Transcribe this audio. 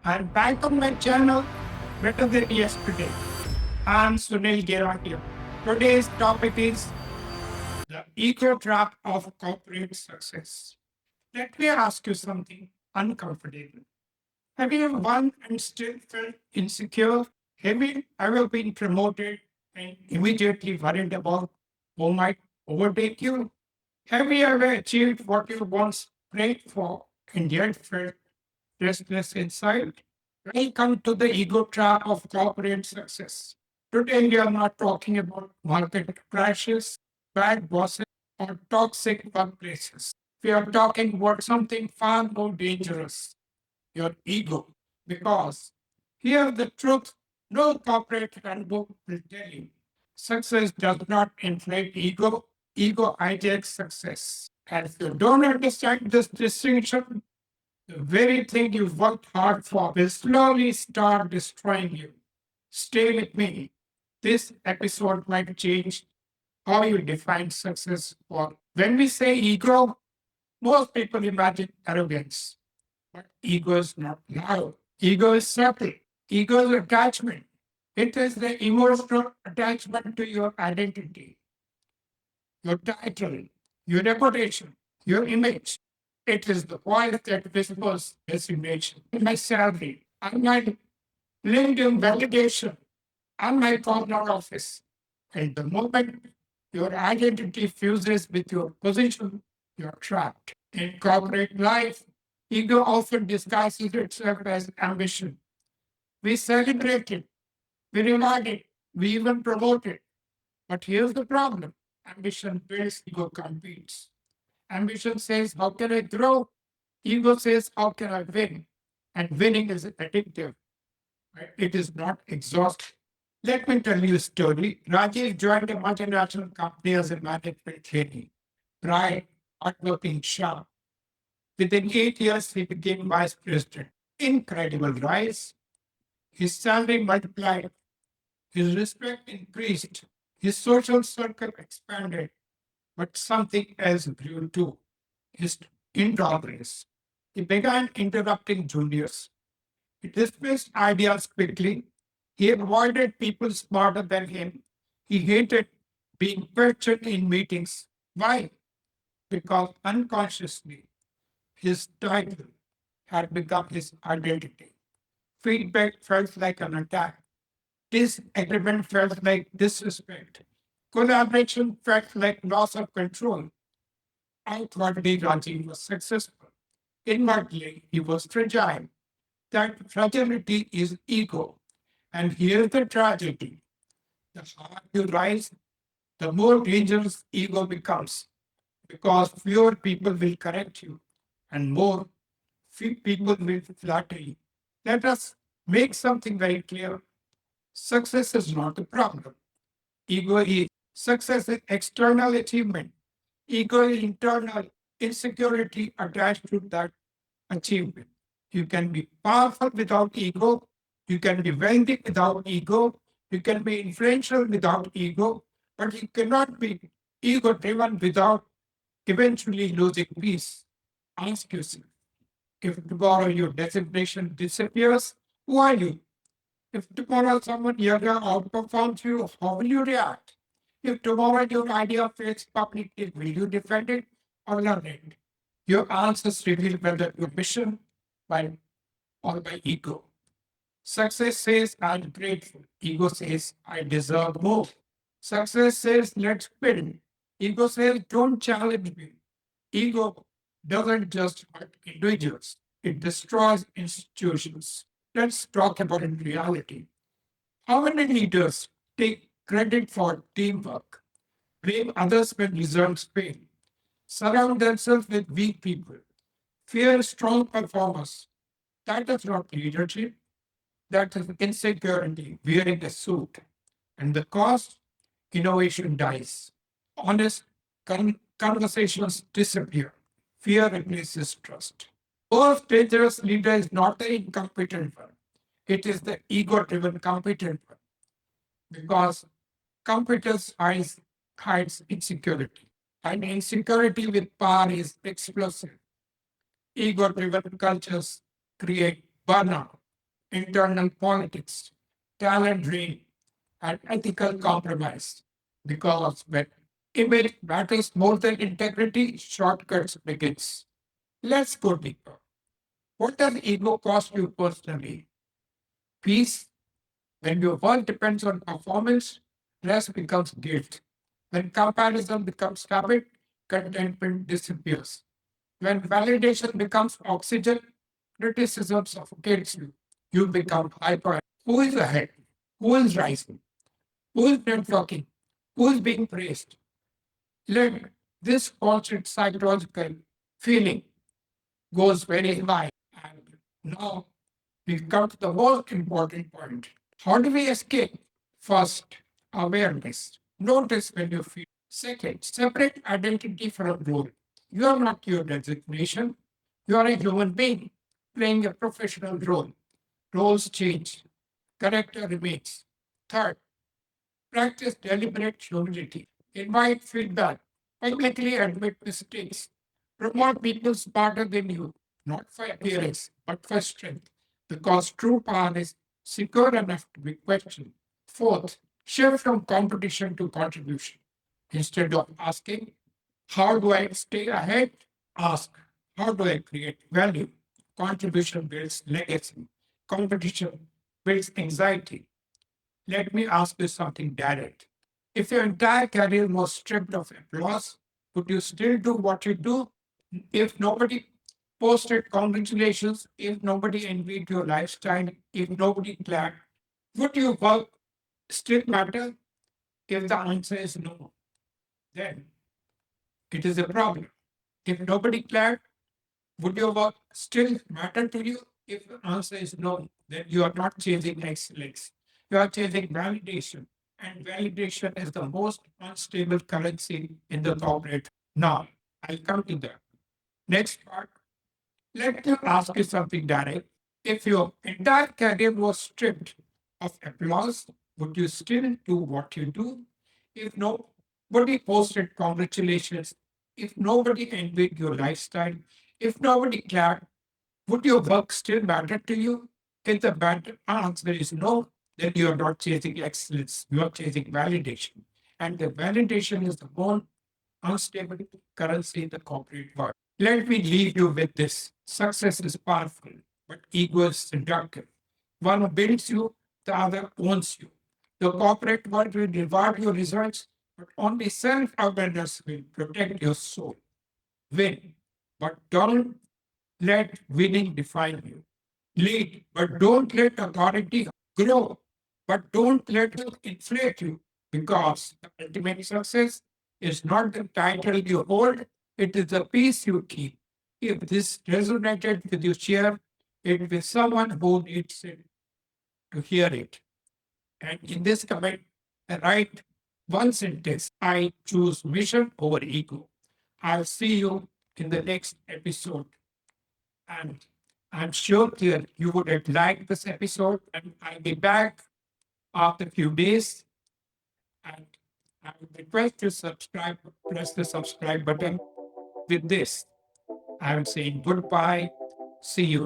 I'm back on my channel, better than yesterday. I'm Sunil here. Today's topic is the ego trap of corporate success. Let me ask you something uncomfortable. Have you ever won and still felt insecure? Have you ever been promoted and immediately worried about who might overtake you? Have you ever achieved what you once prayed for and yet felt restless inside? Welcome to the ego trap of corporate success. Today, we are not talking about market crashes, bad bosses, or toxic workplaces. We are talking about something far more dangerous, your ego. Because here the truth no corporate handbook will tell you. Success does not inflate ego, ego hijacks success. And if you don't understand this distinction, the very thing you worked hard for will slowly start destroying you. Stay with me. This episode might change how you define success. Or when we say ego, most people imagine arrogance. But ego is not loud. Ego is subtle. Ego is attachment. It is the emotional attachment to your identity, your title, your reputation, your image. It is the voice that whispers resignation. My salary, and my LinkedIn validation, and my corner office. And the moment your identity fuses with your position, you're trapped. In corporate life, ego often disguises itself as ambition. We celebrate it, we reward it, we even promote it. But here's the problem ambition builds, ego competes. Ambition says, how can I grow? Ego says, how can I win? And winning is addictive. Right? It is not exhausting. Let me tell you a story. Rajesh joined a multinational company as a management trainee. Bright, hardworking, sharp. Within 8 years, he became vice president. Incredible rise. His salary multiplied. His respect increased. His social circle expanded. But something else grew too. His intolerance. He began interrupting juniors. He dismissed ideas quickly. He avoided people smarter than him. He hated being questioned in meetings. Why? Because unconsciously, his title had become his identity. Feedback felt like an attack. Disagreement felt like disrespect. Collaboration felt like loss of control. I thought Rajiv was successful. Inwardly, he was fragile. That fragility is ego. And here's the tragedy. The higher you rise, the more dangerous ego becomes because fewer people will correct you and more few people will flatter you. Let us make something very clear. Success is not the problem. Ego is. Success is external achievement. Ego is internal insecurity attached to that achievement. You can be powerful without ego. You can be wealthy without ego. You can be influential without ego. But you cannot be ego driven without eventually losing peace. Ask yourself if tomorrow your designation disappears, who are you? If tomorrow someone younger outperforms you, how will you react? If tomorrow your idea fails publicly, will you defend it or learn it? Your answers reveal whether your mission by or by ego. Success says, I'm grateful. Ego says, I deserve more. Success says, let's win. Ego says, don't challenge me. Ego doesn't just hurt individuals, it destroys institutions. Let's talk about in reality. How many leaders take credit for teamwork, blame others when results fail, surround themselves with weak people, fear strong performers? That is not leadership. That is insecurity wearing a suit. And the cost, innovation dies. Honest conversations disappear. Fear replaces trust. Most dangerous leader is not the incompetent one. It is the ego-driven competent one. Because competence hides insecurity. And insecurity with power is explosive. Ego-driven cultures create burnout. internal politics, talent drain, and ethical compromise. Because when image matters more than integrity, shortcuts begins. Let's go deeper. What does ego cost you personally? Peace. When your work depends on performance, rest becomes guilt. When comparison becomes habit, contentment disappears. When validation becomes oxygen, criticism suffocates you. You become hyper. Who is ahead? Who is rising? Who is networking? Who is being praised? Let this constant psychological feeling goes very high. And now we come to the most important point. How do we escape? First, awareness. Notice when you feel. Second, separate identity from role. You are not your designation. You are a human being playing a professional role. Roles change. Character remains. Third, practice deliberate humility. Invite feedback. Publicly admit mistakes. Promote people smarter than you, not for appearance, but for strength. Because true power is secure enough to be questioned. Fourth, shift from competition to contribution. Instead of asking, how do I stay ahead? Ask, how do I create value? Contribution builds legacy. Competition builds anxiety. Let me ask you something direct. If your entire career was stripped of applause, would you still do what you do? If nobody posted congratulations, if nobody envied your lifestyle, if nobody clapped, would your work still matter? If the answer is no, then it is a problem. If nobody clapped, would your work still matter to you? If the answer is no, then you are not chasing excellence. You are chasing validation. And validation is the most unstable currency in the corporate. Now, I'll come to the next part. Let me ask you something direct. If your entire career was stripped of applause, would you still do what you do? If nobody posted congratulations, if nobody envied your lifestyle, if nobody clapped, would your work still matter to you? If the bad answer is no, then you are not chasing excellence, you are chasing validation. And the validation is the more unstable currency in the corporate world. Let me leave you with this. Success is powerful, but ego is seductive. One builds you, the other owns you. The corporate world will reward your results, but only self awareness will protect your soul. Win, but don't let winning define you. Lead, but don't let authority grow. But don't let it inflate you because the ultimate success is not the title you hold, it is the peace you keep. If this resonated with you, share it with someone who needs it to hear it. And in this comment, write one sentence: I choose mission over ego. I'll see you in the next episode. And I'm sure that you would have liked this episode. And I'll be back after a few days. And I would request you subscribe, press the subscribe button. With this, I'm saying goodbye. See you.